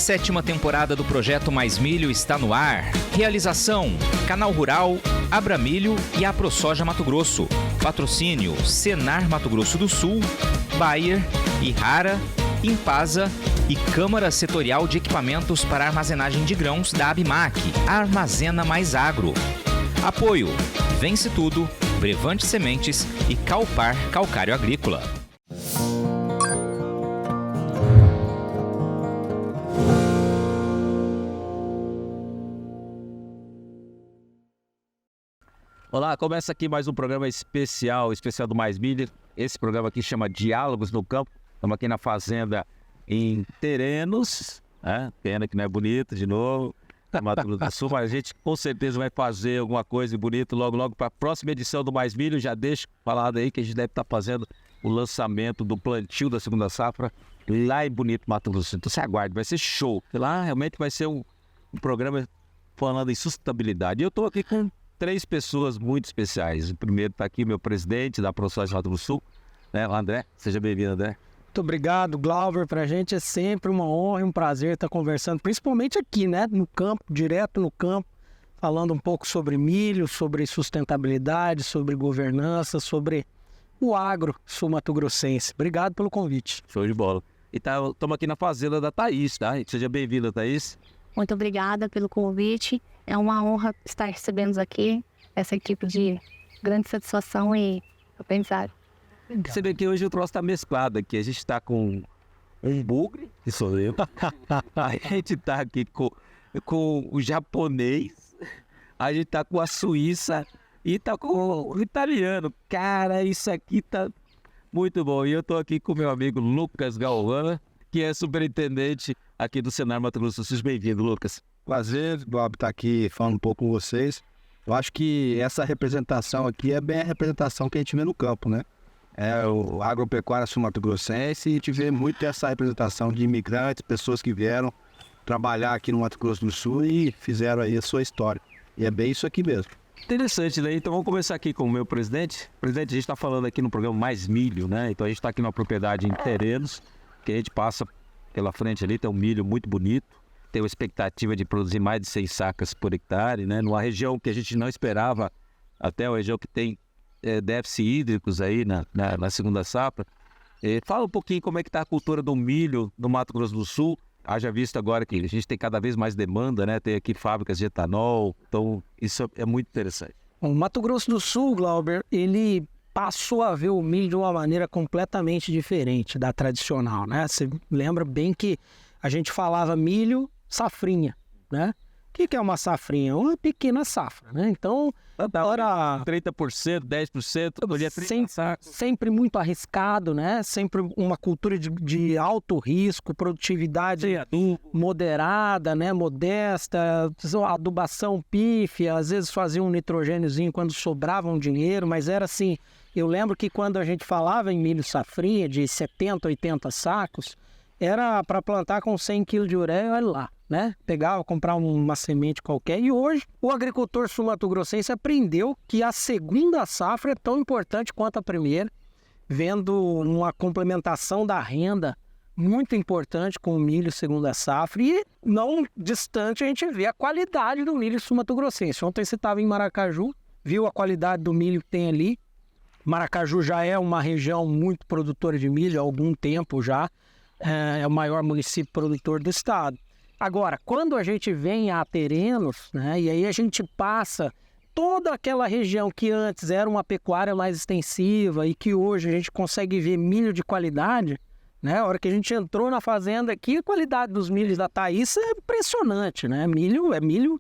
7ª temporada do Projeto Mais Milho está no ar. Realização: Canal Rural, Abra Milho e AproSoja Mato Grosso. Patrocínio: Senar Mato Grosso do Sul, Bayer, Ihara, Impasa e Câmara Setorial de Equipamentos para Armazenagem de Grãos da ABMAC, Armazena Mais Agro. Apoio: Vence Tudo, Brevante Sementes e Calpar Calcário Agrícola. Olá, começa aqui mais um programa especial do Mais Milho. Esse programa aqui chama Diálogos no Campo. Estamos aqui na fazenda em Terenos, né? Pena que não é bonito de novo, Mato Grosso do Sul, mas a gente com certeza vai fazer alguma coisa bonita logo para a próxima edição do Mais Milho. Já deixo falado aí que a gente deve estar fazendo o lançamento do plantio da segunda safra lá em Bonito, Mato Grosso do Sul. Então você aguarde, vai ser show. Lá realmente vai ser um programa falando em sustentabilidade. Eu estou aqui com 3 pessoas muito especiais. O primeiro está aqui, meu presidente da AproSoja Mato Grosso do Sul, né, o André. Seja bem-vindo, André. Muito obrigado, Glauber. Para a gente é sempre uma honra e um prazer estar conversando, principalmente aqui, né, no campo, direto no campo, falando um pouco sobre milho, sobre sustentabilidade, sobre governança, sobre o agro sul-mato-grossense. Obrigado pelo convite. Show de bola. E estamos aqui na fazenda da Thaís, tá? Seja bem-vinda, Thaís. Muito obrigada pelo convite. É uma honra estar recebendo aqui essa equipe de grande satisfação e aprendizado. Você vê que hoje o troço está mesclado aqui. A gente está com um bugre, que sou eu. A gente está aqui com o japonês. A gente está com a Suíça e está com o italiano. Cara, isso aqui tá muito bom. E eu estou aqui com o meu amigo Lucas Galvana, que é superintendente aqui do Senar Mato Grosso do Sul. Bem-vindo, Lucas. Prazer, Bob, estar aqui falando um pouco com vocês. Eu acho que essa representação aqui é bem a representação que a gente vê no campo, né? É o agropecuária sul-mato-grossense, e a gente vê muito essa representação de imigrantes, pessoas que vieram trabalhar aqui no Mato Grosso do Sul e fizeram aí a sua história. E é bem isso aqui mesmo. Interessante, né? Então vamos começar aqui com o meu presidente. Presidente, a gente está falando aqui no programa Mais Milho, né? Então a gente está aqui numa propriedade em Terenos, que a gente passa pela frente ali, tem um milho muito bonito. Tem uma expectativa de produzir mais de 100 sacas por hectare, né? Numa região que a gente não esperava, até uma região que tem déficit hídricos aí na segunda safra. Fala um pouquinho como é que está a cultura do milho no Mato Grosso do Sul. Haja visto agora que a gente tem cada vez mais demanda, né? Tem aqui fábricas de etanol, então isso é muito interessante. O Mato Grosso do Sul, Glauber, ele passou a ver o milho de uma maneira completamente diferente da tradicional, né? Você lembra bem que a gente falava milho, safrinha, né? O que é uma safrinha? Uma pequena safra, né? Então, era 30%, 10%, podia 30 sacos. Sempre muito arriscado, né? Sempre uma cultura de alto risco, produtividade moderada, né? Modesta, adubação pífia, às vezes fazia um nitrogêniozinho quando sobrava um dinheiro, mas era assim, eu lembro que quando a gente falava em milho safrinha de 70, 80 sacos, era para plantar com 100 kg de ureia, olha lá, né? Pegava, comprava uma semente qualquer. E hoje o agricultor sul-mato-grossense aprendeu que a segunda safra é tão importante quanto a primeira, vendo uma complementação da renda muito importante com o milho segunda safra. E não distante a gente vê a qualidade do milho sul-mato-grossense. Ontem você estava em Maracaju, viu a qualidade do milho que tem ali. Maracaju já é uma região muito produtora de milho há algum tempo já. É o maior município produtor do estado. Agora, quando a gente vem a Terenos, né, e aí a gente passa toda aquela região que antes era uma pecuária mais extensiva e que hoje a gente consegue ver milho de qualidade, né? A hora que a gente entrou na fazenda aqui, a qualidade dos milhos da Thaís é impressionante, né? Milho é milho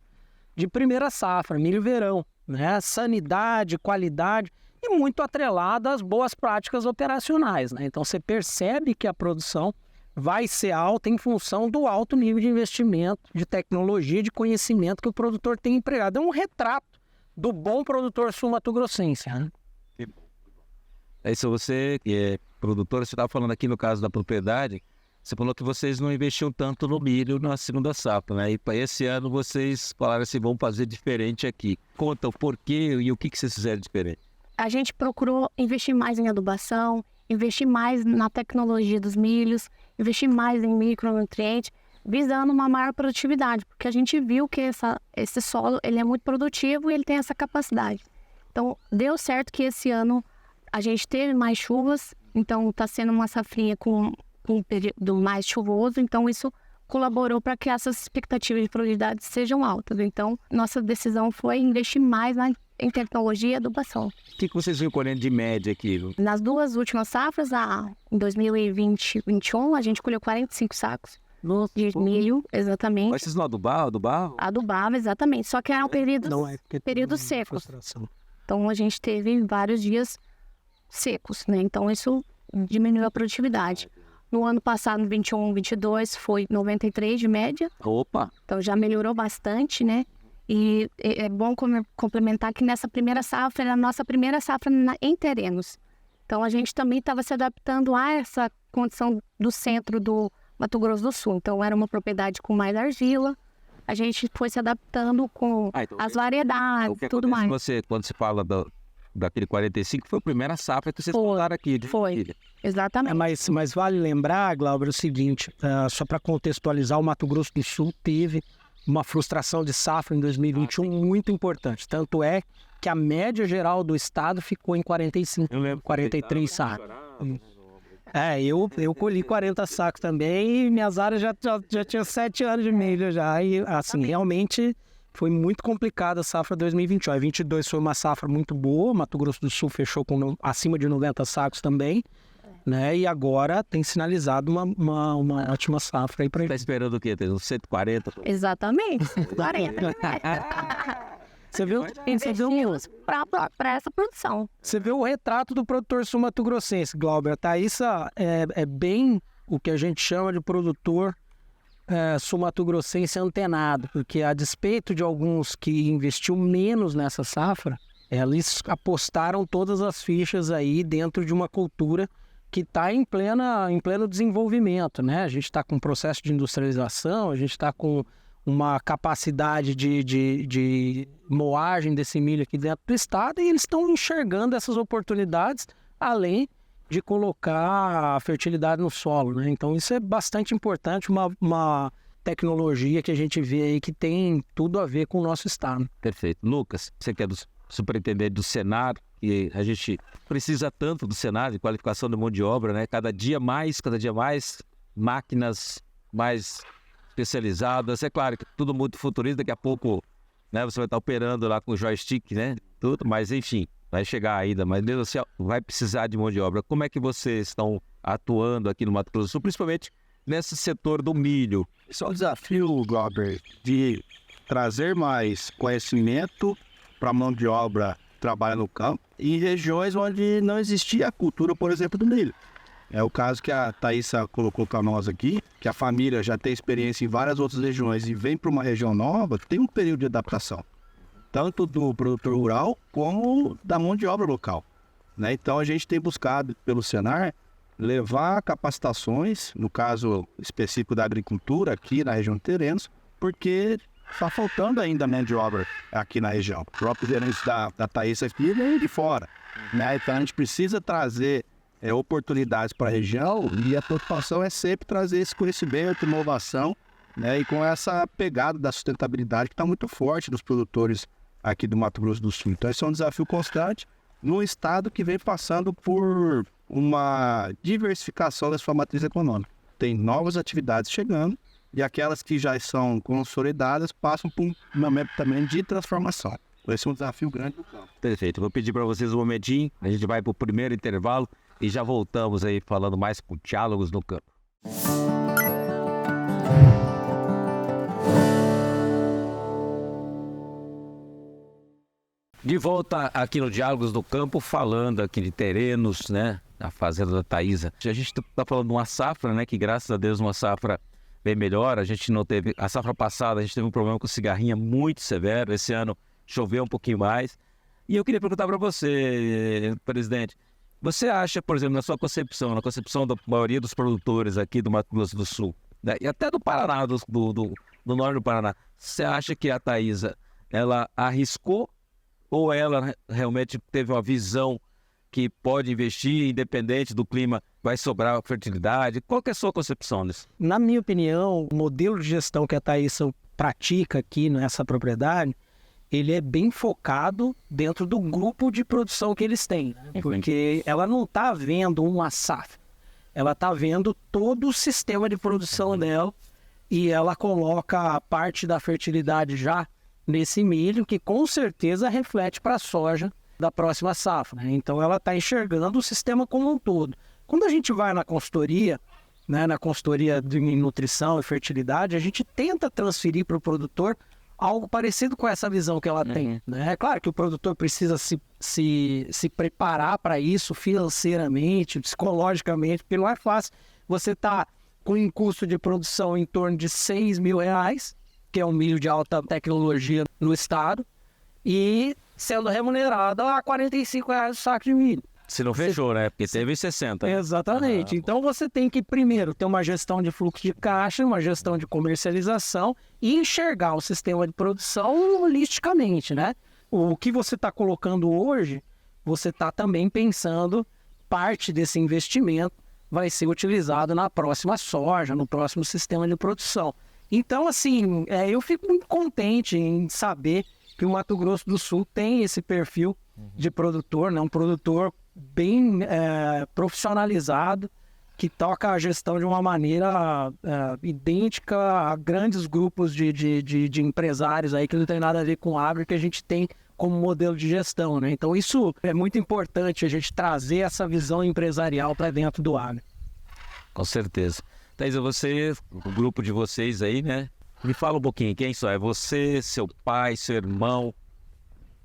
de primeira safra, milho verão, né? Sanidade, qualidade e muito atrelada às boas práticas operacionais, né? Então você percebe que a produção vai ser alta em função do alto nível de investimento, de tecnologia, de conhecimento que o produtor tem empregado. É um retrato do bom produtor sul-mato-grossense, né? É isso, você que é produtor, você estava falando aqui no caso da propriedade, você falou que vocês não investiam tanto no milho na segunda safra, né? E para esse ano vocês falaram assim, vão fazer diferente aqui. Conta o porquê e o que vocês fizeram diferente. A gente procurou investir mais em adubação, investir mais na tecnologia dos milhos, investir mais em micronutrientes, visando uma maior produtividade, porque a gente viu que esse solo ele é muito produtivo e ele tem essa capacidade. Então, deu certo que esse ano a gente teve mais chuvas, então está sendo uma safrinha com um período mais chuvoso, então isso colaborou para que essas expectativas de produtividade sejam altas. Então, nossa decisão foi investir mais em tecnologia e adubação. O que vocês viram colhendo de média aqui? Nas 2 últimas safras, em 2020 e 2021, a gente colheu 45 sacos de milho, exatamente. Mas vocês não adubavam? Adubava, exatamente. Só que eram períodos secos. Então, a gente teve vários dias secos, né? Então, isso diminuiu a produtividade. No ano passado, no 21, 22, foi 93 de média. Opa! Então, já melhorou bastante, né? E é bom complementar que nessa primeira safra, era a nossa primeira safra em terrenos. Então, a gente também estava se adaptando a essa condição do centro do Mato Grosso do Sul. Então, era uma propriedade com mais argila. A gente foi se adaptando com então, as variedades e tudo mais. Quando você fala daquele 45, foi a primeira safra que vocês falaram aqui. Foi, exatamente. Mas vale lembrar, Glauber, o seguinte, só para contextualizar, o Mato Grosso do Sul teve uma frustração de safra em 2021 muito importante. Tanto é que a média geral do estado ficou em 45, 43 sacos. Eu colhi 40 sacos também e minhas áreas já tinham 7 anos de milho já. E assim, realmente foi muito complicada a safra 2021. A 22 foi uma safra muito boa, Mato Grosso do Sul fechou com acima de 90 sacos também. Né? E agora tem sinalizado uma ótima safra aí para ele. Está esperando o quê? Tem uns 140? Exatamente, 140. Você viu para essa produção. Você vê o retrato do produtor sul-mato-grossense, Glauber. A Thaísa é bem o que a gente chama de produtor sul-mato-grossense antenado, porque a despeito de alguns que investiu menos nessa safra, eles apostaram todas as fichas aí dentro de uma cultura que está em pleno desenvolvimento, né? A gente está com um processo de industrialização, a gente está com uma capacidade de moagem desse milho aqui dentro do estado e eles estão enxergando essas oportunidades, além de colocar a fertilidade no solo, né? Então isso é bastante importante, uma tecnologia que a gente vê aí que tem tudo a ver com o nosso estado. Perfeito. Lucas, você que é do superintendente do Senar, e a gente precisa tanto do Senar, de qualificação de mão de obra, né? Cada dia mais máquinas mais especializadas. É claro que tudo muito futurista, daqui a pouco, né, você vai estar operando lá com o joystick, né? Tudo, mas enfim, vai chegar ainda, mas mesmo assim vai precisar de mão de obra. Como é que vocês estão atuando aqui no Mato Grosso do Sul, principalmente nesse setor do milho? Esse é o desafio, Glauber, de trazer mais conhecimento para a mão de obra que trabalha no campo em regiões onde não existia a cultura, por exemplo, do milho. É o caso que a Thaísa colocou para nós aqui, que a família já tem experiência em várias outras regiões e vem para uma região nova, tem um período de adaptação, tanto do produtor rural como da mão de obra local, né? Então a gente tem buscado pelo Senar levar capacitações, no caso específico da agricultura aqui na região de Terenos, porque está faltando ainda mão de obra aqui na região. O próprio gerente da Thaísa aqui vem de fora, né? Então a gente precisa trazer oportunidades para a região e a preocupação é sempre trazer esse conhecimento, inovação, né? E com essa pegada da sustentabilidade que está muito forte dos produtores aqui do Mato Grosso do Sul. Então esse é um desafio constante num estado que vem passando por uma diversificação da sua matriz econômica. Tem novas atividades chegando e aquelas que já são consolidadas passam por um momento também de transformação. Esse é um desafio grande do campo. Perfeito. Vou pedir para vocês um momentinho, a gente vai para o primeiro intervalo e já voltamos aí falando mais com Diálogos no Campo. De volta aqui no Diálogos no Campo, falando aqui de Terenos, né? A fazenda da Thaísa. A gente está falando de uma safra, né? Que graças a Deus uma safra bem melhor. A gente não teve... A safra passada a gente teve um problema com cigarrinha muito severo. Esse ano choveu um pouquinho mais. E eu queria perguntar para você, presidente. Você acha, por exemplo, na sua concepção, na concepção da maioria dos produtores aqui do Mato Grosso do Sul, né? E até do Paraná, do norte do Paraná, você acha que a Thaísa, ela arriscou ou ela realmente teve uma visão que pode investir independente do clima vai sobrar fertilidade? Qual que é a sua concepção disso? Na minha opinião, o modelo de gestão que a Thaísa pratica aqui nessa propriedade, ele é bem focado dentro do grupo de produção que eles têm, né? Porque ela não está vendo uma safra, ela está vendo todo o sistema de produção dela e ela coloca a parte da fertilidade já nesse milho, que com certeza reflete para a soja da próxima safra, né? Então ela está enxergando o sistema como um todo. Quando a gente vai na consultoria, né, na consultoria de nutrição e fertilidade, a gente tenta transferir para o produtor algo parecido com essa visão que ela tem, né? É claro que o produtor precisa se preparar para isso financeiramente, psicologicamente, porque não é fácil. Você está com um custo de produção em torno de R$6.000, que é um milho de alta tecnologia no estado, e sendo remunerado a R$45 o saco de milho. Se não fechou, né? Porque teve 60. Exatamente. Então você tem que primeiro ter uma gestão de fluxo de caixa, uma gestão de comercialização e enxergar o sistema de produção holisticamente, né? O que você está colocando hoje, você está também pensando parte desse investimento vai ser utilizado na próxima soja, no próximo sistema de produção. Então, assim, eu fico muito contente em saber que o Mato Grosso do Sul tem esse perfil de produtor, né? Um produtor bem profissionalizado, que toca a gestão de uma maneira idêntica a grandes grupos de empresários aí que não tem nada a ver com agro, que a gente tem como modelo de gestão, né? Então isso é muito importante, a gente trazer essa visão empresarial para dentro do agro. Com certeza. Thaísa, você, o grupo de vocês aí, né? Me fala um pouquinho, quem são? É você, seu pai, seu irmão?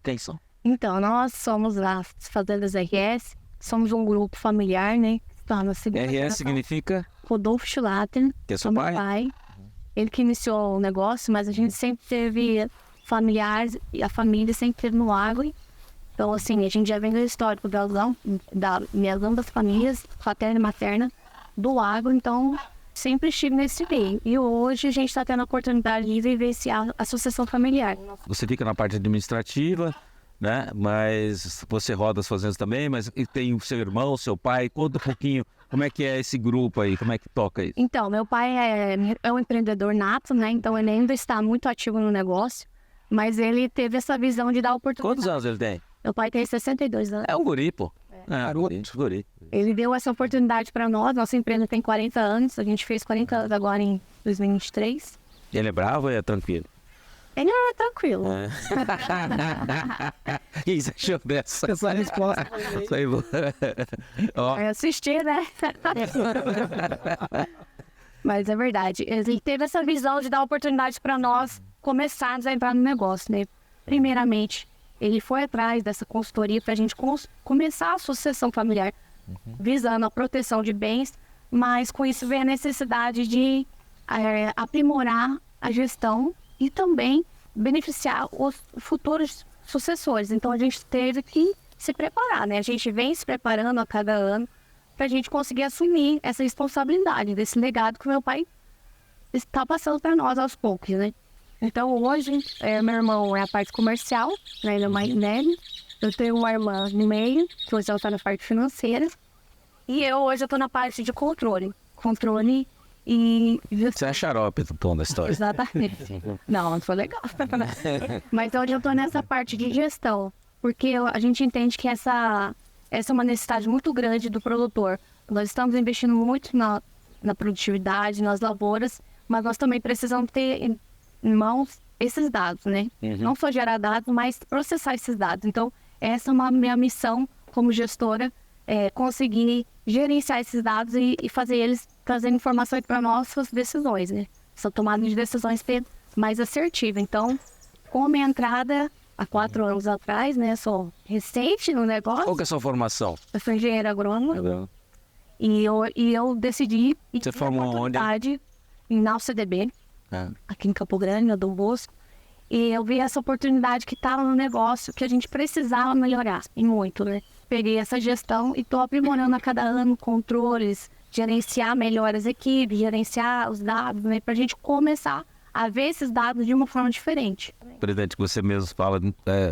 Quem são? Então, nós somos as Fazendas RS, somos um grupo familiar, né? Está na segunda RS geração. significa? Rodolfo Schlatter, Que é seu meu pai? pai. Ele que iniciou o negócio, mas a gente sempre teve familiares e a família sempre teve no agro. Então, assim, a gente já vem do histórico das minhas ambas famílias, paterna e materna, do agro, então sempre estive nesse meio. E hoje a gente está tendo a oportunidade de vivenciar a sucessão familiar. Você fica na parte administrativa, né? Mas você roda as fazendas também, mas tem o seu irmão, seu pai. Conta um pouquinho como é que é esse grupo aí, como é que toca isso? Então, meu pai é um empreendedor nato, né? Então ele ainda está muito ativo no negócio, mas ele teve essa visão de dar oportunidade. Quantos anos ele tem? Meu pai tem 62 anos. É um guri, pô. Guri. Ele deu essa oportunidade para nós. Nossa empresa tem 40 anos. A gente fez 40 anos agora em 2023. Ele é bravo ou é tranquilo? Ele é tranquilo. O que você achou dessa? Essa resposta. Isso aí, ó. Vai assistir, né? Mas é verdade. Ele teve essa visão de dar oportunidade para nós começarmos a entrar no negócio, né? Primeiramente, ele foi atrás dessa consultoria para a gente começar a sucessão familiar, visando a proteção de bens, mas com isso veio a necessidade de aprimorar a gestão e também beneficiar os futuros sucessores. Então a gente teve que se preparar, né? A gente vem se preparando a cada ano para a gente conseguir assumir essa responsabilidade desse legado que o meu pai está passando para nós aos poucos, né? Então hoje, meu irmão é a parte comercial, né? Ele é mais velho. Eu tenho uma irmã no meio, que hoje ela está na parte financeira. E hoje eu estou na parte de controle. Controle e... Você é xarope do tom da história. Exatamente. Não foi legal. Mas hoje eu estou nessa parte de gestão. Porque a gente entende que essa é uma necessidade muito grande do produtor. Nós estamos investindo muito na produtividade, nas lavouras, mas nós também precisamos ter em mãos esses dados, né? Não só gerar dados, mas processar esses dados. Então, essa é uma minha missão como gestora, conseguir gerenciar esses dados e fazer eles trazendo informações para nossas decisões, né? Essa tomada de decisões mais assertiva. Então, com a minha entrada há 4 anos atrás, né? Sou recente no negócio. Qual que é a sua formação? Eu sou engenheira agrônoma. E eu decidi ir Você formou onde? Na UCDB, aqui em Campo Grande, no Dom Bosco. E eu vi essa oportunidade que estava no negócio, que a gente precisava melhorar, e muito, né? Peguei essa gestão e estou aprimorando a cada ano controles, gerenciar melhor as equipes, gerenciar os dados, né? Para a gente começar a ver esses dados de uma forma diferente. Presidente, você mesmo fala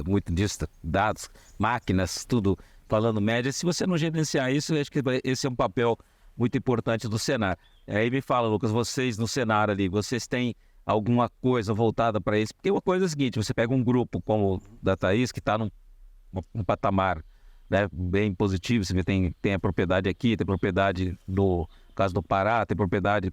muito disso, dados, máquinas, tudo falando média. Se você não gerenciar isso, eu acho que esse é um papel muito importante do Senar. Aí me fala, Lucas, vocês no Senar ali, vocês têm alguma coisa voltada para isso? Porque uma coisa é a seguinte, você pega um grupo como o da Thaís, que está num patamar, né, bem positivo, você vê, tem a propriedade aqui, tem propriedade no caso do Pará, tem propriedade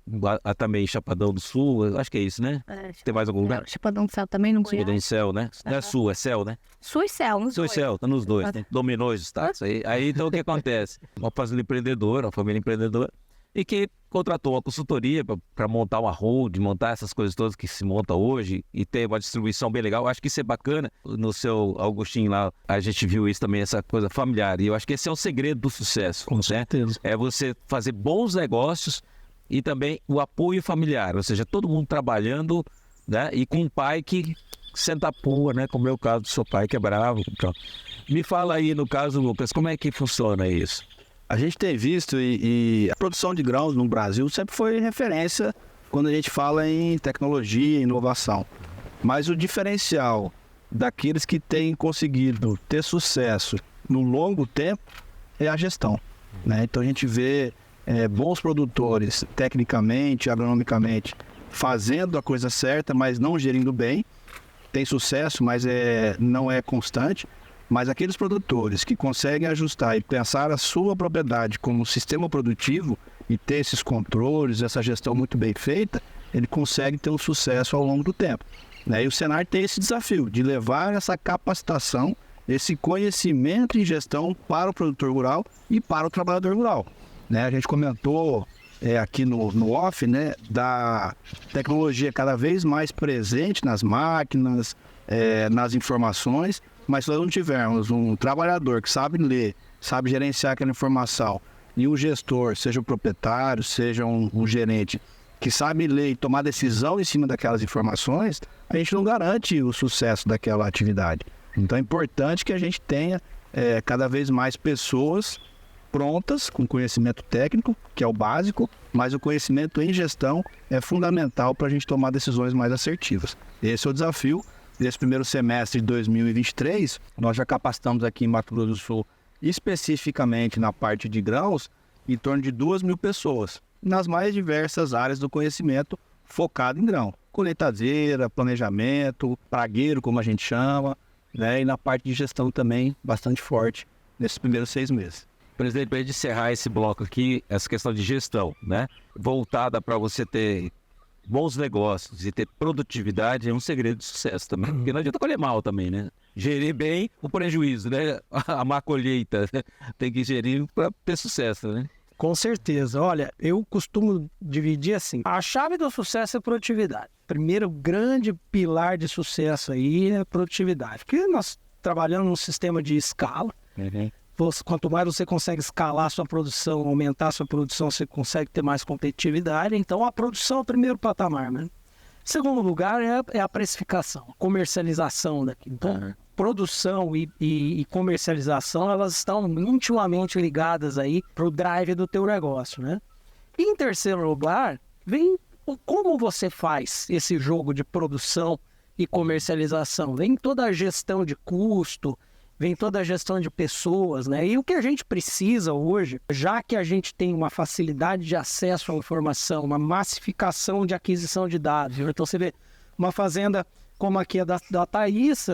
também em Chapadão do Sul, acho que é isso, né? Tem mais algum lugar? Chapadão do Céu também, no Goiás. Chapadão do Céu, né? Não é Sul, é Céu, né? Sul e Céu, nos Sul e dois. Céu, tá nos dois, né? Dominou os estados. Aí então o que acontece? Uma fazenda empreendedora, uma família empreendedora, e que contratou uma consultoria para montar uma hold, montar essas coisas todas que se monta hoje e ter uma distribuição bem legal. Eu acho que isso é bacana. No seu Augustinho lá, a gente viu isso também, essa coisa familiar. E eu acho que esse é o segredo do sucesso. Com certeza. É você fazer bons negócios e também o apoio familiar. Ou seja, todo mundo trabalhando, né? E com um pai que senta a pua, né? Como é o caso do seu pai, que é bravo. Então, me fala aí, no caso, Lucas, como é que funciona isso? A gente tem visto e a produção de grãos no Brasil sempre foi referência quando a gente fala em tecnologia e inovação. Mas o diferencial daqueles que têm conseguido ter sucesso no longo tempo é a gestão, né? Então a gente vê bons produtores tecnicamente, agronomicamente, fazendo a coisa certa, mas não gerindo bem. Tem sucesso, mas não é constante. Mas aqueles produtores que conseguem ajustar e pensar a sua propriedade como sistema produtivo e ter esses controles, essa gestão muito bem feita, ele consegue ter um sucesso ao longo do tempo, né? E o Senar tem esse desafio de levar essa capacitação, esse conhecimento em gestão para o produtor rural e para o trabalhador rural, né? A gente comentou aqui no off, né, da tecnologia cada vez mais presente nas máquinas, nas informações. Mas se nós não tivermos um trabalhador que sabe ler, sabe gerenciar aquela informação, e um gestor, seja o proprietário, seja um gerente, que sabe ler e tomar decisão em cima daquelas informações, a gente não garante o sucesso daquela atividade. Então é importante que a gente tenha cada vez mais pessoas prontas, com conhecimento técnico, que é o básico, mas o conhecimento em gestão é fundamental para a gente tomar decisões mais assertivas. Esse é o desafio. Nesse primeiro semestre de 2023, nós já capacitamos aqui em Mato Grosso do Sul, especificamente na parte de grãos, em torno de 2.000 pessoas, nas mais diversas áreas do conhecimento focado em grão. Colheitadeira, planejamento, pragueiro, como a gente chama, né? E na parte de gestão também, bastante forte nesses primeiros 6 meses. Presidente, para a gente encerrar esse bloco aqui, essa questão de gestão, né? Voltada para você ter bons negócios e ter produtividade é um segredo de sucesso também. Porque não adianta colher mal também, né? Gerir bem o prejuízo, né? A má colheita, né? Tem que gerir para ter sucesso, né? Com certeza. Olha, eu costumo dividir assim. A chave do sucesso é produtividade. Primeiro grande pilar de sucesso aí é produtividade. Porque nós trabalhamos num sistema de escala. Quanto mais você consegue escalar a sua produção, aumentar a sua produção, você consegue ter mais competitividade. Então, a produção é o primeiro patamar, né? Segundo lugar é a precificação, comercialização daquilo. Então, produção e comercialização, elas estão intimamente ligadas aí para o drive do teu negócio, né? E em terceiro lugar, vem como você faz esse jogo de produção e comercialização. Vem toda a gestão de custo, vem toda a gestão de pessoas, né? E o que a gente precisa hoje, já que a gente tem uma facilidade de acesso à informação, uma massificação de aquisição de dados. Então você vê uma fazenda como aqui a da Thaís,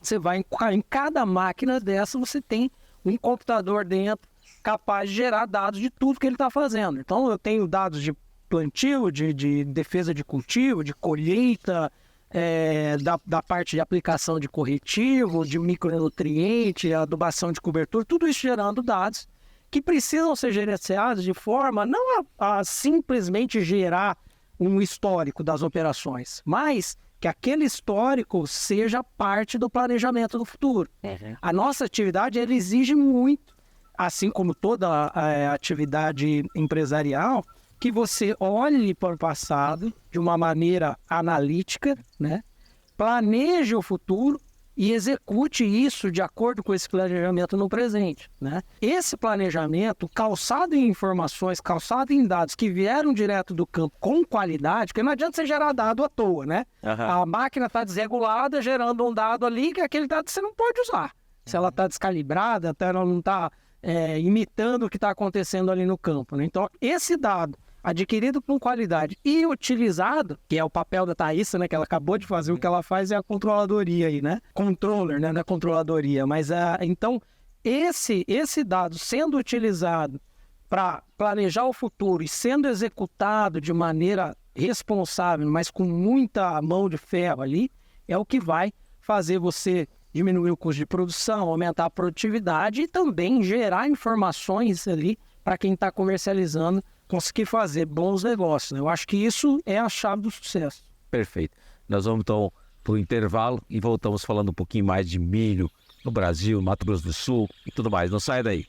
você vai em cada máquina dessa, você tem um computador dentro capaz de gerar dados de tudo que ele está fazendo. Então eu tenho dados de plantio, de defesa de cultivo, de colheita, da parte de aplicação de corretivo, de micronutriente, adubação de cobertura, tudo isso gerando dados que precisam ser gerenciados de forma não a simplesmente gerar um histórico das operações, mas que aquele histórico seja parte do planejamento do futuro. A nossa atividade ela exige muito, assim como toda a atividade empresarial, que você olhe para o passado de uma maneira analítica, né? Planeje o futuro e execute isso de acordo com esse planejamento no presente, né? Esse planejamento, calçado em informações, calçado em dados que vieram direto do campo com qualidade, porque não adianta você gerar dado à toa, né? A máquina está desregulada, gerando um dado ali que aquele dado você não pode usar. Se ela está descalibrada, ela não está imitando o que está acontecendo ali no campo, né? Então, esse dado adquirido com qualidade e utilizado, que é o papel da Thaísa, né? Que ela acabou de fazer, o que ela faz é a controladoria aí, né? Controller, né? Da controladoria. Mas, então, esse dado sendo utilizado para planejar o futuro e sendo executado de maneira responsável, mas com muita mão de ferro ali, é o que vai fazer você diminuir o custo de produção, aumentar a produtividade e também gerar informações ali para quem está comercializando conseguir fazer bons negócios, né? Eu acho que isso é a chave do sucesso. Perfeito. Nós vamos então para o intervalo e voltamos falando um pouquinho mais de milho no Brasil, Mato Grosso do Sul e tudo mais. Não sai daí.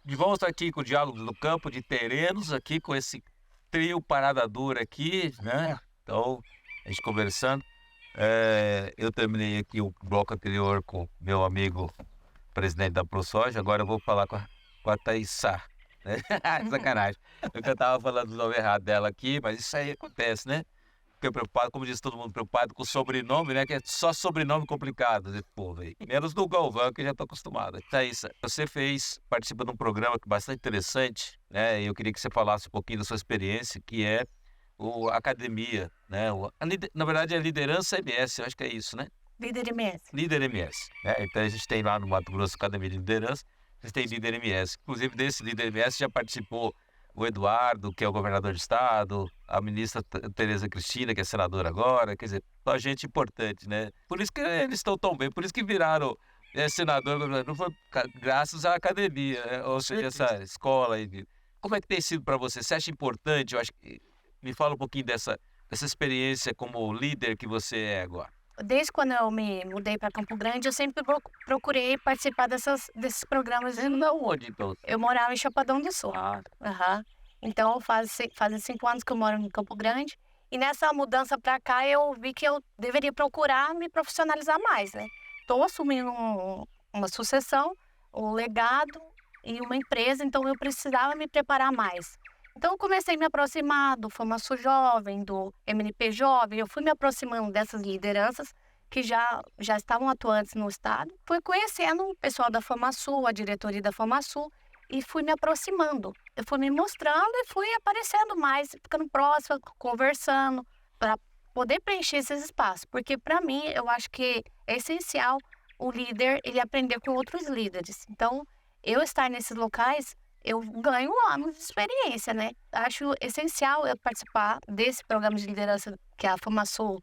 De volta aqui com o Diálogo do Campo de Terrenos, aqui com esse trio Parada Dura aqui, né? Então, a gente conversando. Eu terminei aqui o bloco anterior com meu amigo, presidente da ProSoja, agora eu vou falar com a Thaísa, né? Sacanagem. Eu estava falando o nome errado dela aqui, mas isso aí acontece, né? Fiquei preocupado, como diz todo mundo, preocupado com o sobrenome, né? Que é só sobrenome complicado desse povo aí. Menos do Galvão, que eu já estou acostumado. Thaísa, você participa de um programa bastante interessante, né? E eu queria que você falasse um pouquinho da sua experiência, que é a academia, né? Na verdade é a Liderança MS, eu acho que é isso, né? Líder MS. Líder MS, né? Então a gente tem lá no Mato Grosso Academia de Liderança, a gente tem Líder MS. Inclusive desse Líder MS já participou o Eduardo, que é o governador do estado, a ministra Tereza Cristina, que é senadora agora, quer dizer, só gente importante, né? Por isso que eles estão tão bem, por isso que viraram senador, não foi graças à academia, né? Ou seja, essa escola aí. Como é que tem sido para você? Você acha importante? Eu acho que me fala um pouquinho dessa experiência como líder que você é agora. Desde quando eu me mudei para Campo Grande, eu sempre procurei participar desses programas. Onde, então? Eu morava em Chapadão do Sul. Então, fazem 5 anos que eu moro em Campo Grande. E nessa mudança para cá, eu vi que eu deveria procurar me profissionalizar mais, né? Estou assumindo uma sucessão, um legado e uma empresa, então eu precisava me preparar mais. Então, eu comecei a me aproximar do FamaSul Jovem, do MNP Jovem. Eu fui me aproximando dessas lideranças que já estavam atuantes no estado. Fui conhecendo o pessoal da FamaSul, a diretoria da FamaSul, e fui me aproximando. Eu fui me mostrando e fui aparecendo mais, ficando próxima, conversando, para poder preencher esses espaços. Porque, para mim, eu acho que é essencial o líder ele aprender com outros líderes. Então, eu estar nesses locais, eu ganho anos de experiência, né? Acho essencial eu participar desse programa de liderança que a FamaSul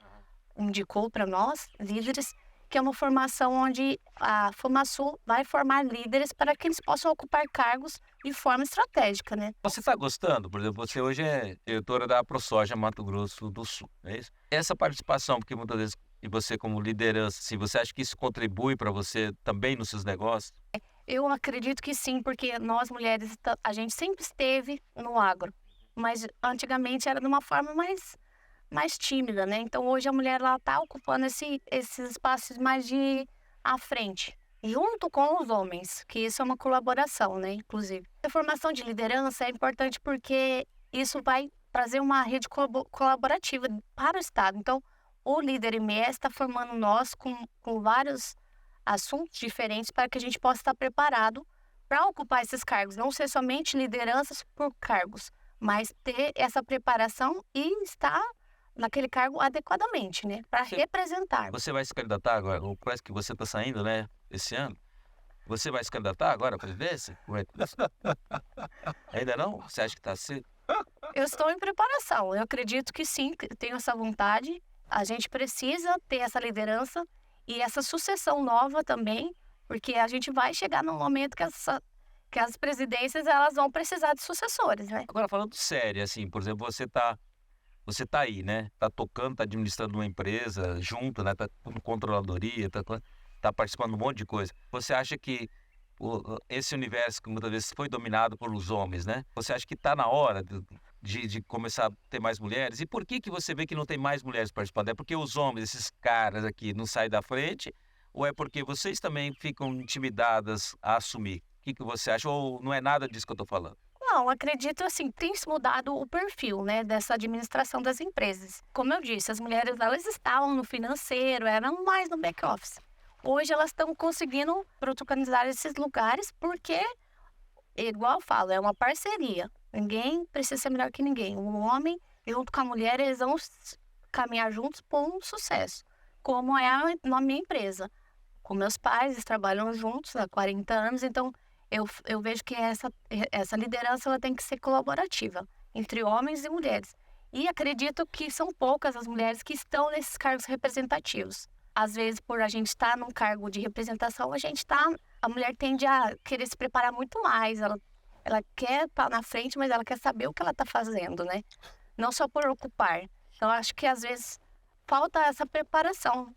indicou para nós, líderes, que é uma formação onde a FamaSul vai formar líderes para que eles possam ocupar cargos de forma estratégica, né? Você está gostando? Por exemplo, você hoje é diretora da ProSoja Mato Grosso do Sul, é isso? Essa participação, porque muitas vezes, e você como liderança, assim, você acha que isso contribui para você também nos seus negócios? Eu acredito que sim, porque nós mulheres, a gente sempre esteve no agro, mas antigamente era de uma forma mais tímida, né? Então hoje a mulher está ocupando esses espaços mais à frente, junto com os homens, que isso é uma colaboração, né? Inclusive. A formação de liderança é importante porque isso vai trazer uma rede colaborativa para o Estado. Então, o Líder MS está formando nós com vários assuntos diferentes para que a gente possa estar preparado para ocupar esses cargos, não ser somente lideranças por cargos, mas ter essa preparação e estar naquele cargo adequadamente, né, para representar. Você vai se candidatar agora? Parece que você está saindo, né, esse ano. Você vai se candidatar agora para a presidência? Ainda não? Você acha que está cedo? Eu estou em preparação. Eu acredito que sim, que tenho essa vontade. A gente precisa ter essa liderança e essa sucessão nova também, porque a gente vai chegar num momento que as presidências elas vão precisar de sucessores, né? Agora, falando sério, assim, por exemplo, você tá aí, né? Tá tocando, tá administrando uma empresa junto, né? Tá com controladoria, tá participando de um monte de coisa. Você acha que esse universo que muitas vezes foi dominado pelos homens, né? Você acha que tá na hora de começar a ter mais mulheres? E por que você vê que não tem mais mulheres participando? É porque os homens, esses caras aqui, não saem da frente? Ou é porque vocês também ficam intimidadas a assumir? O que você acha? Ou não é nada disso que eu tô falando? Não, acredito assim, tem se mudado o perfil, né, dessa administração das empresas. Como eu disse, as mulheres, elas estavam no financeiro, eram mais no back-office. Hoje elas estão conseguindo protagonizar esses lugares porque, igual eu falo, é uma parceria. Ninguém precisa ser melhor que ninguém. O homem, junto com a mulher, eles vão caminhar juntos por um sucesso. Como é na minha empresa. Com meus pais, eles trabalham juntos há 40 anos, então eu vejo que essa liderança ela tem que ser colaborativa entre homens e mulheres. E acredito que são poucas as mulheres que estão nesses cargos representativos. Às vezes, por a gente estar num cargo de representação, a mulher tende a querer se preparar muito mais. Ela quer estar na frente, mas ela quer saber o que ela está fazendo, né? Não só por ocupar. Então, acho que às vezes falta essa preparação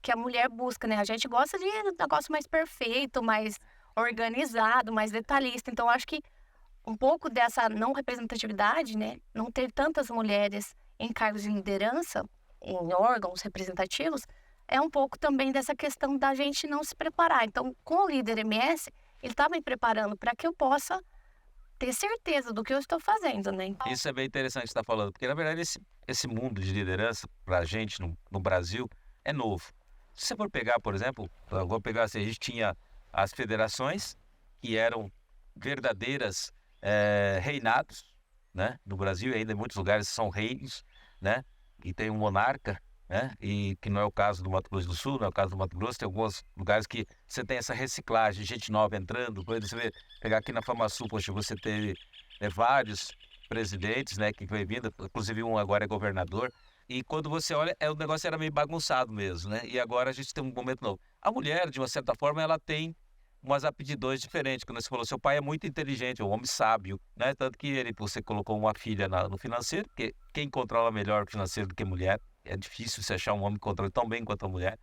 que a mulher busca, né? A gente gosta de um negócio mais perfeito, mais organizado, mais detalhista. Então, acho que um pouco dessa não representatividade, né? Não ter tantas mulheres em cargos de liderança, em órgãos representativos, é um pouco também dessa questão da gente não se preparar. Então, com o líder MS, ele está me preparando para que eu possa ter certeza do que eu estou fazendo, né? Isso é bem interessante que você está falando, porque na verdade esse mundo de liderança para a gente no Brasil é novo. Se você for pegar, por exemplo, eu vou pegar assim, a gente tinha as federações que eram verdadeiras reinados, né? No Brasil ainda em muitos lugares são reinos, né? E tem um monarca, né? E que não é o caso do Mato Grosso do Sul, não é o caso do Mato Grosso, tem alguns lugares que você tem essa reciclagem, gente nova entrando, por exemplo, você pegar aqui na FamaSul, poxa, você teve vários presidentes, né, que vem vindo, inclusive um agora é governador, e quando você olha, o negócio era meio bagunçado mesmo, né, e agora a gente tem um momento novo. A mulher, de uma certa forma, ela tem umas aptidões diferentes, quando você falou, seu pai é muito inteligente, é um homem sábio, né, tanto que você colocou uma filha no financeiro, porque quem controla melhor o financeiro do que mulher, é difícil você achar um homem que controle tão bem quanto a mulher.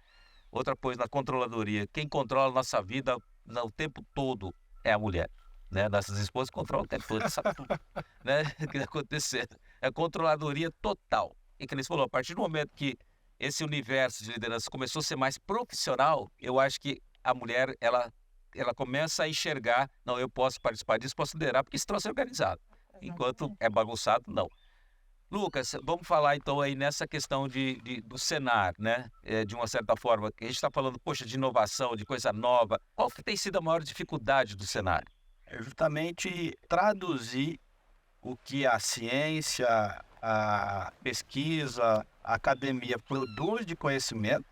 Outra coisa, na controladoria, quem controla a nossa vida o tempo todo é a mulher, né? Nossas esposas controlam o tempo todo, sabe tudo, né? O que está acontecendo. É controladoria total. E que eles falou, a partir do momento que esse universo de liderança começou a ser mais profissional, eu acho que a mulher, ela começa a enxergar, não, eu posso participar disso, posso liderar, porque esse troço é organizado. Enquanto é bagunçado, não. Lucas, vamos falar então aí nessa questão do Senar, né? De uma certa forma, a gente está falando, poxa, de inovação, de coisa nova. Qual que tem sido a maior dificuldade do Senar? É justamente traduzir o que a ciência, a pesquisa, a academia produz de conhecimento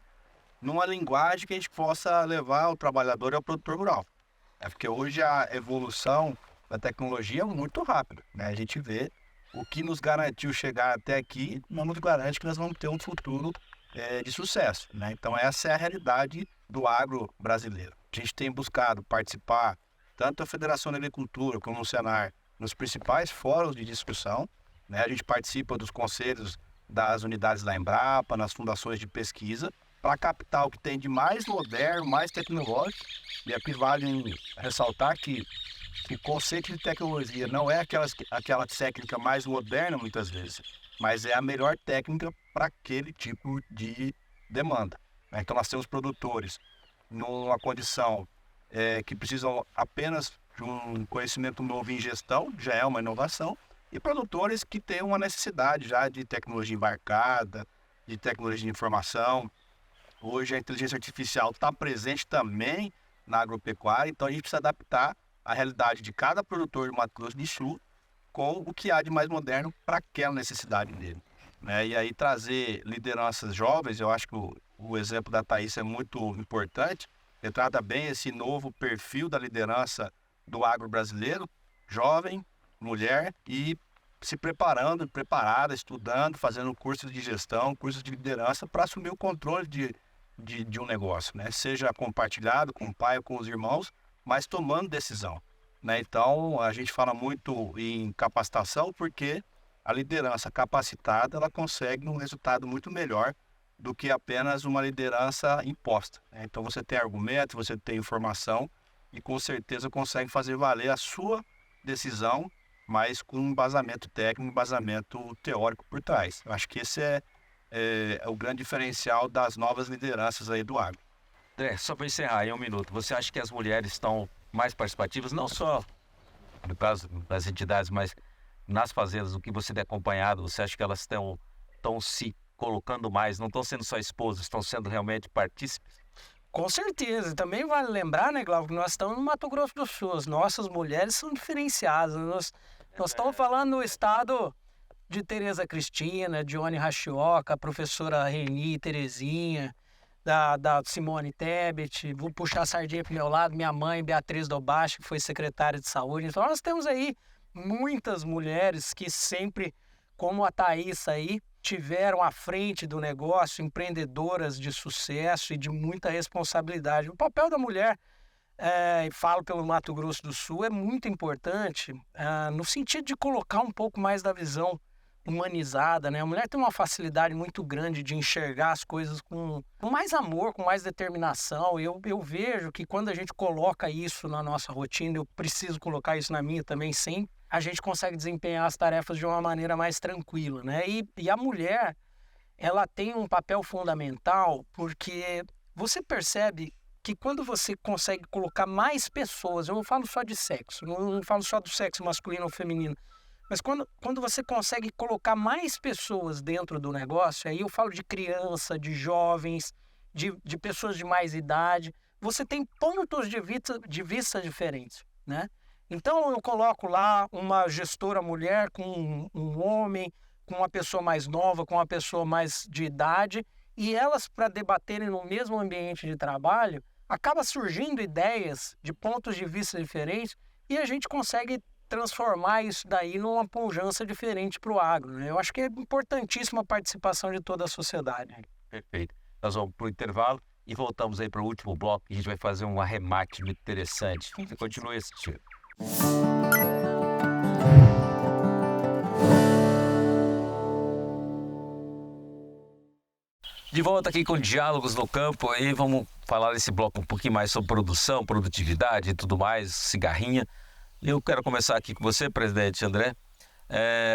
numa linguagem que a gente possa levar ao trabalhador e ao produtor rural. É porque hoje a evolução da tecnologia é muito rápida, né? A gente vê o que nos garantiu chegar até aqui, não nos garante que nós vamos ter um futuro de sucesso, né? Então essa é a realidade do agro brasileiro. A gente tem buscado participar, tanto da Federação da Agricultura como no Senar, nos principais fóruns de discussão, né? A gente participa dos conselhos das unidades da Embrapa, nas fundações de pesquisa, para captar o que tem de mais moderno, mais tecnológico. E aqui vale ressaltar que o conceito de tecnologia não é aquela técnica mais moderna, muitas vezes, mas é a melhor técnica para aquele tipo de demanda. Então, nós temos produtores numa condição que precisam apenas de um conhecimento novo em gestão, já é uma inovação, e produtores que têm uma necessidade já de tecnologia embarcada, de tecnologia de informação. Hoje, a inteligência artificial está presente também na agropecuária, então a gente precisa adaptar a realidade de cada produtor de Mato Grosso do Sul com o que há de mais moderno para aquela necessidade dele, né? E aí trazer lideranças jovens, eu acho que o exemplo da Thaís é muito importante, retrata bem esse novo perfil da liderança do agro brasileiro, jovem, mulher e se preparada, estudando, fazendo cursos de gestão, cursos de liderança para assumir o controle de um negócio, né? Seja compartilhado com o pai ou com os irmãos, mas tomando decisão, né? Então, a gente fala muito em capacitação porque a liderança capacitada, ela consegue um resultado muito melhor do que apenas uma liderança imposta, né? Então, você tem argumento, você tem informação e com certeza consegue fazer valer a sua decisão, mas com um embasamento técnico, um embasamento teórico por trás. Eu acho que esse é o grande diferencial das novas lideranças aí do agro. André, só para encerrar em um minuto, você acha que as mulheres estão mais participativas, não só no caso das entidades, mas nas fazendas, o que você tem acompanhado, você acha que elas estão se colocando mais, não estão sendo só esposas, estão sendo realmente partícipes? Com certeza. Também vale lembrar, né, Glauco, que nós estamos no Mato Grosso do Sul. As nossas mulheres são diferenciadas. Nós estamos falando no estado de Tereza Cristina, Dione Rachioca, a professora Reni Terezinha, da Simone Tebet. Vou puxar a sardinha para o meu lado, minha mãe, Beatriz Dobache, que foi secretária de saúde. Então nós temos aí muitas mulheres que sempre, como a Thaís aí, tiveram à frente do negócio, empreendedoras de sucesso e de muita responsabilidade. O papel da mulher, falo pelo Mato Grosso do Sul, é muito importante no sentido de colocar um pouco mais da visão humanizada, né? A mulher tem uma facilidade muito grande de enxergar as coisas com mais amor, com mais determinação. Eu vejo que quando a gente coloca isso na nossa rotina, eu preciso colocar isso na minha também, sim, a gente consegue desempenhar as tarefas de uma maneira mais tranquila, né? E a mulher, ela tem um papel fundamental porque você percebe que quando você consegue colocar mais pessoas, eu não falo só de sexo, não falo só do sexo masculino ou feminino, mas quando você consegue colocar mais pessoas dentro do negócio, aí eu falo de criança, de jovens, de pessoas de mais idade, você tem pontos de vista diferentes, né? Então eu coloco lá uma gestora mulher com um homem, com uma pessoa mais nova, com uma pessoa mais de idade, e elas, para debaterem no mesmo ambiente de trabalho, acaba surgindo ideias de pontos de vista diferentes e a gente consegue transformar isso daí numa pujança diferente para o agro, né? Eu acho que é importantíssima a participação de toda a sociedade. Perfeito. Nós vamos para o intervalo e voltamos aí para o último bloco, que a gente vai fazer um arremate muito interessante. Você continue assistindo. De volta aqui com Diálogos no Campo, aí vamos falar nesse bloco um pouquinho mais sobre produção, produtividade e tudo mais, cigarrinha. Eu quero começar aqui com você, presidente André.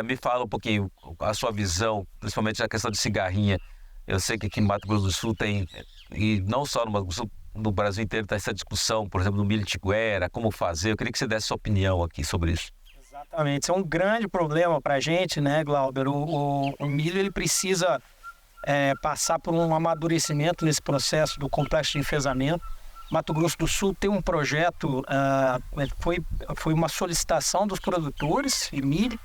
Me fala um pouquinho a sua visão, principalmente a questão de cigarrinha. Eu sei que aqui no Mato Grosso do Sul tem, e não só no Mato Grosso do Sul, no Brasil inteiro está essa discussão, por exemplo, do milho tiguera, como fazer. Eu queria que você desse sua opinião aqui sobre isso. Exatamente, isso é um grande problema para a gente, né, Glauber? O milho ele precisa passar por um amadurecimento nesse processo do complexo de enfesamento. Mato Grosso do Sul tem um projeto, foi uma solicitação dos produtores de milho,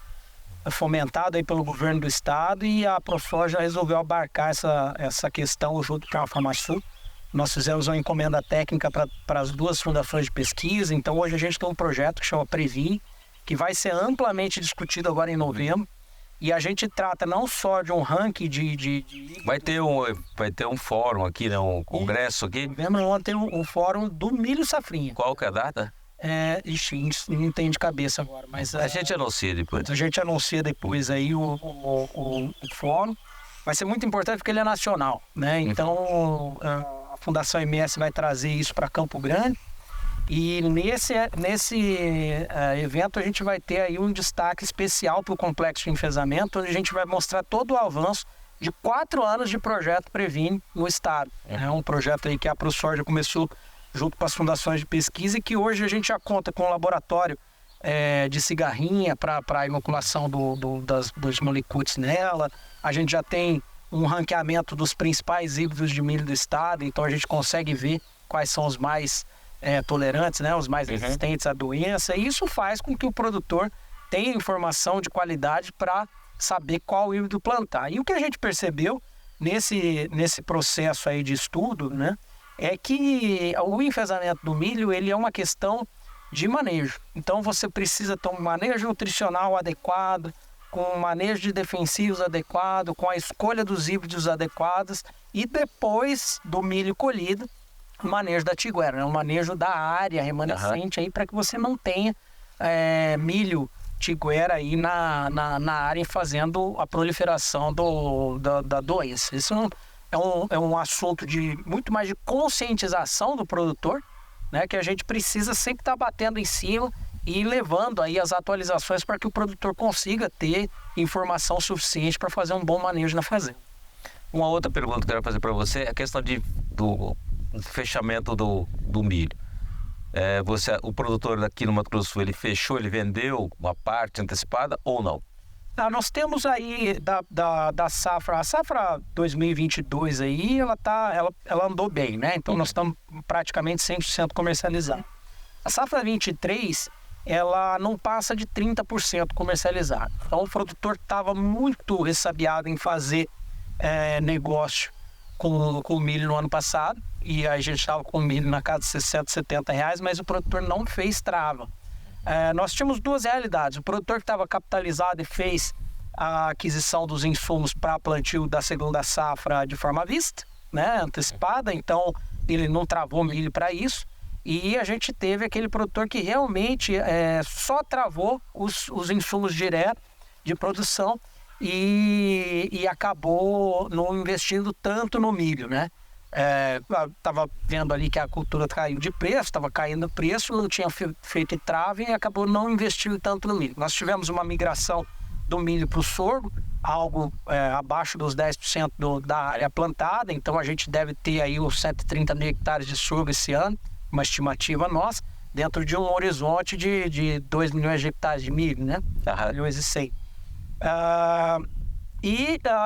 fomentado aí pelo governo do estado, e a ProSoja resolveu abarcar essa questão junto com a FamaSul. Nós fizemos uma encomenda técnica para as duas fundações de pesquisa, então hoje a gente tem um projeto que chama Previne, que vai ser amplamente discutido agora em novembro, e a gente trata não só de um ranking de... Vai ter um fórum aqui, né? Um congresso aqui? Novembro ontem um fórum do milho safrinha. Qual que é a data? Não tem de cabeça agora, mas... A gente anuncia depois. A gente anuncia depois aí o fórum. Vai ser muito importante porque ele é nacional, né? Então, a Fundação MS vai trazer isso para Campo Grande. E nesse evento a gente vai ter aí um destaque especial para o complexo de enfesamento, onde a gente vai mostrar todo o avanço de 4 anos de projeto Previne no estado. É um projeto aí que a ProSoja começou junto com as fundações de pesquisa e que hoje a gente já conta com um laboratório de cigarrinha para a inoculação dos molicutes nela. A gente já tem um ranqueamento dos principais híbridos de milho do estado, então a gente consegue ver quais são os mais tolerantes, né, os mais resistentes à doença, e isso faz com que o produtor tenha informação de qualidade para saber qual híbrido plantar. E o que a gente percebeu nesse processo aí de estudo, né, é que o enfesamento do milho ele é uma questão de manejo. Então você precisa ter um manejo nutricional adequado, com um manejo de defensivos adequado, com a escolha dos híbridos adequados, e depois do milho colhido, o manejo da tiguera, né? O manejo da área remanescente aí para que você não tenha milho tiguera aí na área fazendo a proliferação da doença. Isso é um assunto de muito mais de conscientização do produtor, né? Que a gente precisa sempre estar batendo em cima e levando aí as atualizações para que o produtor consiga ter informação suficiente para fazer um bom manejo na fazenda. Uma outra pergunta que eu quero fazer para você é a questão do fechamento do milho. o produtor aqui no Mato Grosso do Sul, ele fechou, ele vendeu uma parte antecipada ou não? Nós temos aí da safra, a safra 2022 aí, ela andou bem, né? Então nós estamos praticamente 100% comercializados. A safra 23, ela não passa de 30% comercializada. Então o produtor estava muito ressabiado em fazer negócio com o milho no ano passado, e a gente estava com o milho na casa de 60, 70 reais, mas o produtor não fez trava. Nós tínhamos duas realidades. O produtor que estava capitalizado e fez a aquisição dos insumos para plantio da segunda safra de forma à vista, né, antecipada, então ele não travou milho para isso. E a gente teve aquele produtor que realmente só travou os insumos diretos de produção e acabou não investindo tanto no milho, né? Estava vendo ali que a cultura caiu de preço, estava caindo o preço, não tinha feito trave e acabou não investindo tanto no milho. Nós tivemos uma migração do milho para o sorgo, algo abaixo dos 10% da área plantada, então a gente deve ter aí os 130 mil hectares de sorgo esse ano, uma estimativa nossa, dentro de um horizonte de 2 milhões de hectares de milho, né? 2 milhões e 100.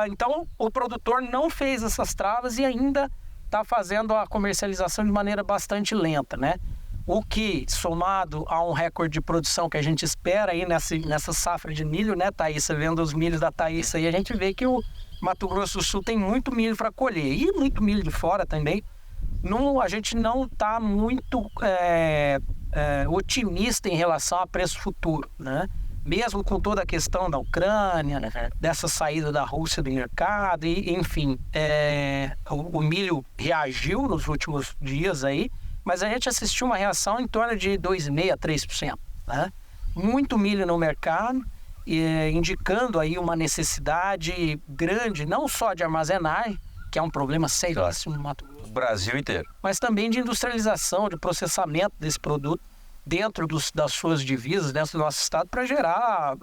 Então o produtor não fez essas travas e ainda está fazendo a comercialização de maneira bastante lenta, né? O que, somado a um recorde de produção que a gente espera aí nessa safra de milho, né, Thaísa? Vendo os milhos da Thaísa aí, a gente vê que o Mato Grosso do Sul tem muito milho para colher e muito milho de fora também. A gente não está muito otimista em relação a preço futuro, né? Mesmo com toda a questão da Ucrânia, né, dessa saída da Rússia do mercado, e, enfim, o milho reagiu nos últimos dias aí, mas a gente assistiu uma reação em torno de 2,5% a 3%, né? Muito milho no mercado, indicando aí uma necessidade grande, não só de armazenagem, que é um problema seríssimo no Mato Grosso, Brasil inteiro, mas também de industrialização, de processamento desse produto dentro das suas divisas, dentro do nosso estado, para gerar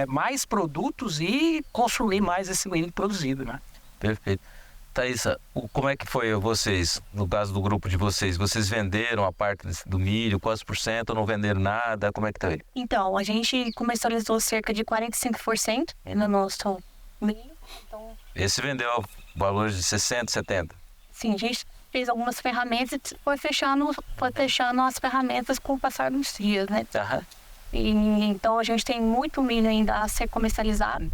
mais produtos e consumir mais esse milho produzido, né? Perfeito. Thaísa, como é que foi vocês, no caso do grupo de vocês venderam a parte do milho, quantos por cento, ou não venderam nada, como é que tá aí? Então, a gente comercializou cerca de 45% no nosso milho. Então, esse vendeu valores de 60, 70? Sim, a gente fez algumas ferramentas e foi fechando as ferramentas com o passar dos dias, né? E, então a gente tem muito milho ainda a ser comercializado.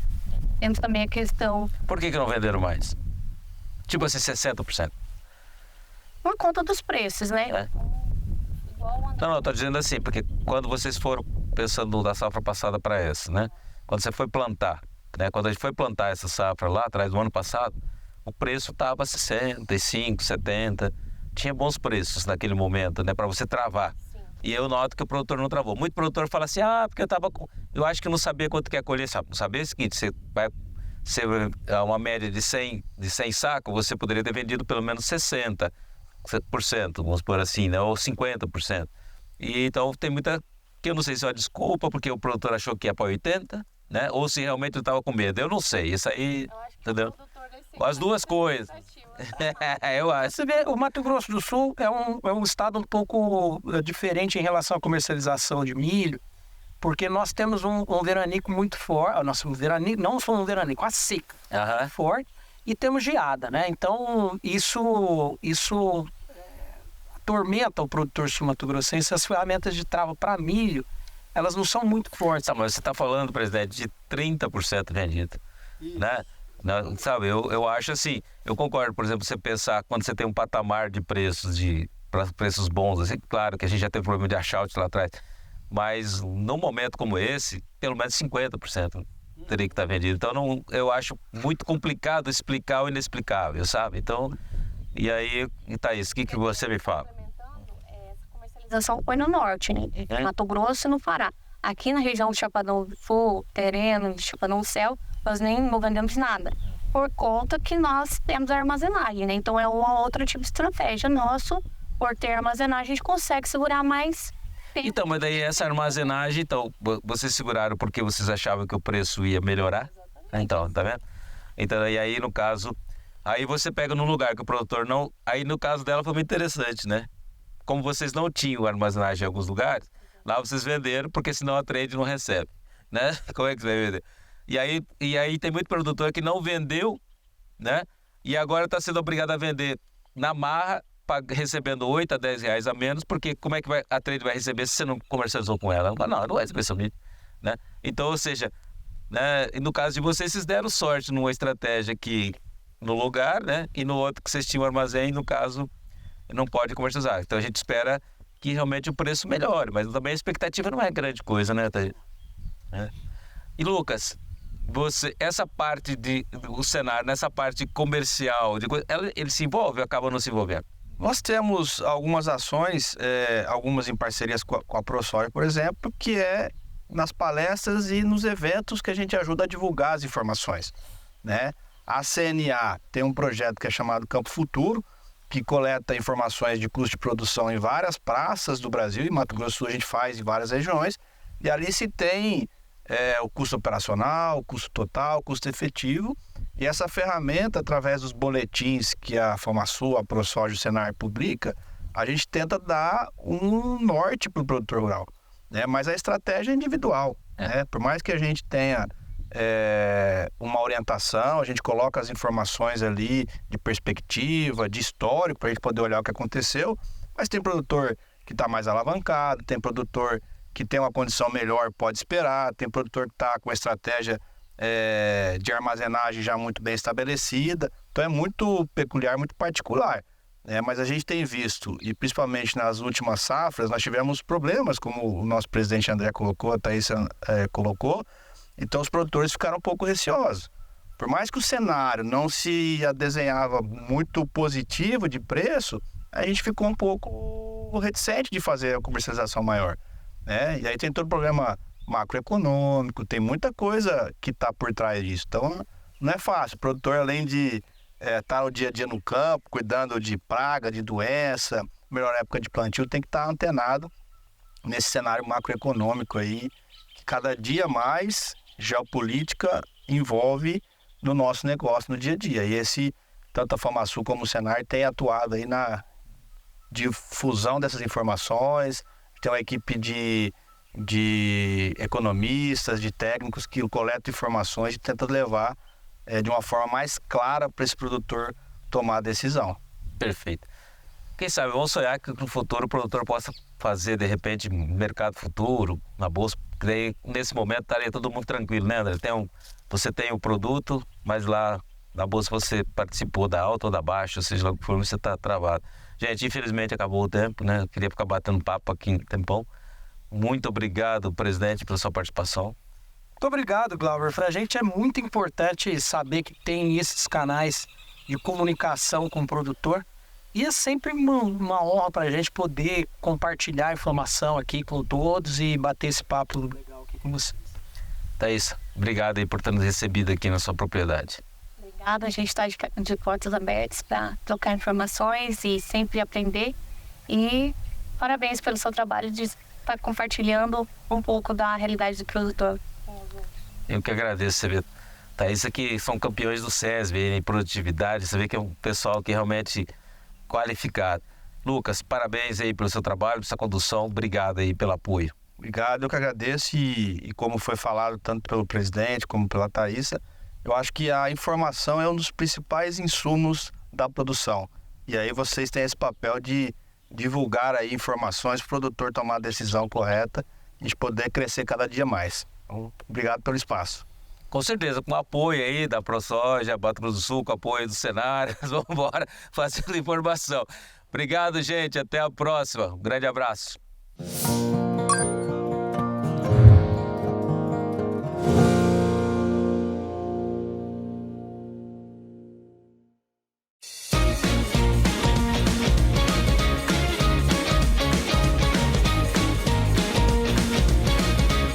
Temos também a questão... Por que não venderam mais? Tipo assim, 60%? Por conta dos preços, né? Não, eu tô dizendo assim, porque quando vocês foram pensando da safra passada para essa, né? Quando você foi plantar, né? Quando a gente foi plantar essa safra lá atrás, do ano passado, o preço estava 65, 70, tinha bons preços naquele momento, né, para você travar. Sim. E eu noto que o produtor não travou. Muito produtor fala assim, porque eu acho que não sabia quanto que ia colher. Não sabia o seguinte, você vai ser uma média de 100 sacos, você poderia ter vendido pelo menos 60%, vamos por assim, né, ou 50%. E então tem muita, que eu não sei se é uma desculpa, porque o produtor achou que ia para 80%, né, ou se realmente ele estava com medo. Eu não sei, isso aí, entendeu? As duas coisas. Eu acho. Você vê, o Mato Grosso do Sul é um estado um pouco diferente em relação à comercialização de milho, porque nós temos um veranico muito forte, não só um veranico, a seca forte, e temos geada, né? Então, isso atormenta o produtor sul-mato-grossense. As ferramentas de trava para milho, elas não são muito fortes. Mas você está falando, presidente, de 30% vendido, né? Não, sabe, eu acho assim, eu concordo, por exemplo, você pensar quando você tem um patamar de preços, preços bons, assim, claro que a gente já teve problema de achout lá atrás, mas num momento como esse, pelo menos 50% teria que estar vendido. Então eu acho muito complicado explicar o inexplicável, sabe? Então, e aí, Thaís, o que você me fala? Essa comercialização foi no norte, né? Mato Grosso e no Pará. Aqui na região do Chapadão do Sul, Tereno, Chapadão do Céu, nós não vendemos nada, por conta que nós temos a armazenagem, né? Então é um outro tipo de estratégia nosso, por ter armazenagem, a gente consegue segurar mais tempo. Então, mas daí essa armazenagem, então, vocês seguraram porque vocês achavam que o preço ia melhorar? Exatamente. Então, tá vendo? Então, e aí no caso, aí você pega num lugar que o produtor não... Aí no caso dela foi muito interessante, né? como vocês não tinham armazenagem em alguns lugares, lá vocês venderam, porque senão a trade não recebe, né? Como é que você vai vender? E aí tem muito produtor que não vendeu, né? E agora está sendo obrigado a vender na marra, recebendo 8 a 10 reais a menos, porque como é que a trade vai receber se você não comercializou com ela? Não vai receber seu milho, né? Então, ou seja, né, no caso de vocês deram sorte numa estratégia aqui no lugar, né? E no outro que vocês tinham armazém, no caso, não pode comercializar. Então a gente espera que realmente o preço melhore, mas também a expectativa não é grande coisa, né, Thaís? E Lucas, essa parte o Senar, nessa parte comercial, ele se envolve ou acaba não se envolvendo? Nós temos algumas ações, algumas em parcerias com a ProSoja, por exemplo, que é nas palestras e nos eventos que a gente ajuda a divulgar as informações, né? A CNA tem um projeto que é chamado Campo Futuro, que coleta informações de custo de produção em várias praças do Brasil, e Mato Grosso do Sul a gente faz em várias regiões, e ali se tem o custo operacional, o custo total, o custo efetivo, e essa ferramenta, através dos boletins que a FamaSul, a ProSoja e o Senar publica, a gente tenta dar um norte para o produtor rural, né? Mas a estratégia é individual, né? Por mais que a gente tenha uma orientação, a gente coloca as informações ali de perspectiva, de histórico, para a gente poder olhar o que aconteceu, mas tem produtor que está mais alavancado, tem produtor que tem uma condição melhor, pode esperar, tem produtor que está com uma estratégia de armazenagem já muito bem estabelecida, então é muito peculiar, muito particular, né? Mas a gente tem visto, e principalmente nas últimas safras, nós tivemos problemas, como o nosso presidente André colocou, a Thaís colocou, então os produtores ficaram um pouco receosos. Por mais que o cenário não se desenhava muito positivo de preço, a gente ficou um pouco reticente de fazer a comercialização maior, né? E aí tem todo o problema macroeconômico, tem muita coisa que está por trás disso. Então não é fácil. O produtor, além de estar o dia a dia no campo, cuidando de praga, de doença, melhor época de plantio, tem que estar antenado nesse cenário macroeconômico aí, que cada dia mais geopolítica envolve no nosso negócio no dia a dia. E tanto a FamaSul como o Senar tem atuado aí na difusão dessas informações, tem uma equipe de economistas, de técnicos que coletam informações e tentam levar de uma forma mais clara para esse produtor tomar a decisão. Perfeito. Quem sabe, vamos sonhar que no futuro o produtor possa fazer, de repente, mercado futuro, na bolsa, porque daí, nesse momento estaria todo mundo tranquilo, né, André? Você tem o produto, mas lá na bolsa você participou da alta ou da baixa, ou seja, lá que for, você está travado. Gente, infelizmente acabou o tempo, né? Eu queria ficar batendo papo aqui um tempão. Muito obrigado, presidente, pela sua participação. Muito obrigado, Glauber. Para a gente é muito importante saber que tem esses canais de comunicação com o produtor. E é sempre uma honra para a gente poder compartilhar informação aqui com todos e bater esse papo legal aqui com vocês. Thaís, obrigado aí por ter nos recebido aqui na sua propriedade. Obrigada, a gente está de portas abertas para trocar informações e sempre aprender. E parabéns pelo seu trabalho de estar compartilhando um pouco da realidade do produtor. Eu que agradeço, você vê. Thaís aqui são campeões do SESB em produtividade, você vê que é um pessoal que realmente qualificado. Lucas, parabéns aí pelo seu trabalho, pela sua condução, obrigado aí pelo apoio. Obrigado, eu que agradeço e como foi falado tanto pelo presidente como pela Thaísa, eu acho que a informação é um dos principais insumos da produção. E aí vocês têm esse papel de divulgar aí informações para o produtor tomar a decisão correta e de poder crescer cada dia mais. Então, obrigado pelo espaço. Com certeza, com o apoio aí da ProSoja, Mato Grosso do Sul, com o apoio do Senar, vamos embora fazendo informação. Obrigado, gente, até a próxima. Um grande abraço.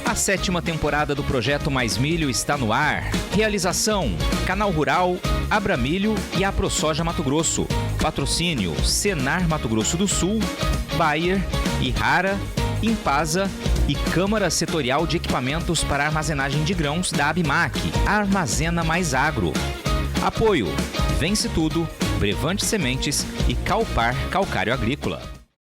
A 7ª temporada do Projeto Mais Milho está no ar. Realização: Canal Rural, Abramilho e a ProSoja Mato Grosso. Patrocínio: Senar Mato Grosso do Sul, Bayer, Ihara, Impasa e Câmara Setorial de Equipamentos para Armazenagem de Grãos da Abimac, Armazena Mais Agro. Apoio: Vence Tudo, Brevante Sementes e Calpar Calcário Agrícola.